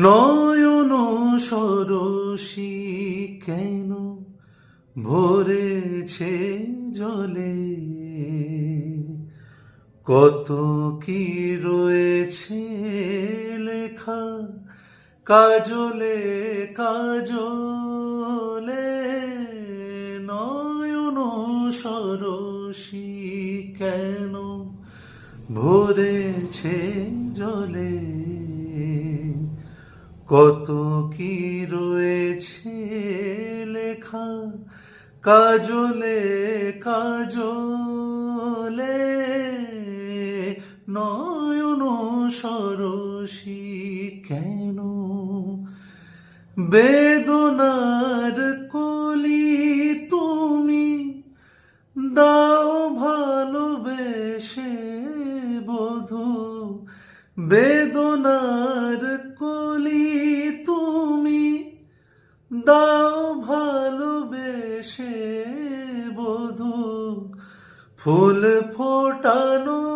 নয়ন সরসী কেন ভরেছে জলে, কত কি রয়েছে লেখা কাজলে কাজলে। নয়ন সরসী কেন ভরেছে জলে, কত কি রয়েছে লেখা কাজলে কাজলে। নয়ন সরসী কেন বেদনার কলি তুমি দাও ভালোবেসে বধূ, বেদনার কলি তুমি দাও ভালোবেসে বধূ। ফুল ফোটানো